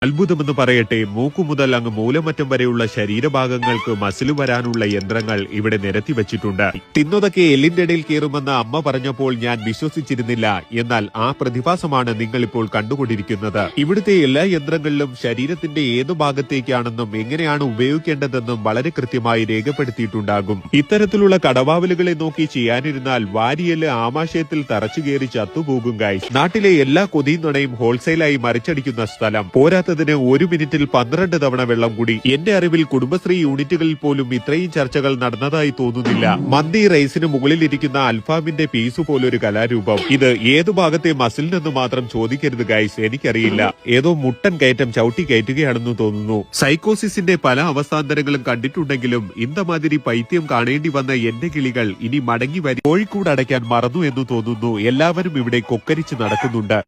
അത്ഭുതമെന്ന് പറയട്ടെ, മൂക്കുമുതൽ അങ്ങ് മൂലമറ്റം വരെയുള്ള ശരീരഭാഗങ്ങൾക്ക് മസിൽ വരാനുള്ള യന്ത്രങ്ങൾ ഇവിടെ നിരത്തിവച്ചിട്ടുണ്ട്. തിന്നതൊക്കെ എല്ലിന്റെ ഇടയിൽ കയറുമെന്ന് അമ്മ പറഞ്ഞപ്പോൾ ഞാൻ വിശ്വസിച്ചിരുന്നില്ല. എന്നാൽ ആ പ്രതിഭാസമാണ് നിങ്ങൾ ഇപ്പോൾ കണ്ടുകൊണ്ടിരിക്കുന്നത്. ഇവിടുത്തെ എല്ലാ യന്ത്രങ്ങളിലും ശരീരത്തിന്റെ ഏതു ഭാഗത്തേക്കാണെന്നും എങ്ങനെയാണ് ഉപയോഗിക്കേണ്ടതെന്നും വളരെ കൃത്യമായി രേഖപ്പെടുത്തിയിട്ടുണ്ടാകും. ഇത്തരത്തിലുള്ള കടവാവലുകളെ നോക്കി ചെയ്യാനിരുന്നാൽ വാരിയല് ആമാശയത്തിൽ തറച്ചുകയറി ചത്തുപോകും ഗൈസ്. നാട്ടിലെ എല്ലാ കൊതിയും നുണയും ഹോൾസെയിലായി മറിച്ചടിക്കുന്ന സ്ഥലം. പോരാത്തതിന് 1 മിനിറ്റിൽ 12 തവണ വെള്ളം കൂടി. എന്റെ അറിവിൽ കുടുംബശ്രീ യൂണിറ്റുകളിൽ പോലും ഇത്രയും ചർച്ചകൾ നടന്നതായി തോന്നുന്നില്ല. മന്തി റൈസിന് മുകളിലിരിക്കുന്ന അൽഫാമിന്റെ പീസ് പോലൊരു കലാരൂപം. ഇത് ഏതു ഭാഗത്തെ മസിലിനെന്ന് മാത്രം ചോദിക്കരുത് ഗൈസ്, എനിക്കറിയില്ല. ഏതോ മുട്ടൻ കയറ്റം ചവിട്ടി കയറ്റുകയാണെന്ന് തോന്നുന്നു. സൈക്കോസിസിന്റെ പല അവസ്ഥാന്തരങ്ങളും കണ്ടിട്ടുണ്ടെങ്കിലും ഇന്തമാതിരി പൈത്യം കാണേണ്ടി വന്ന എന്റെ കിളികൾ ഇനി മടങ്ങി വരി. കോഴിക്കൂട് അടയ്ക്കാൻ മറന്നു എന്ന് തോന്നുന്നു. എല്ലാവരും ഇവിടെ കൊക്കരിച്ച് നടക്കുന്നുണ്ട്.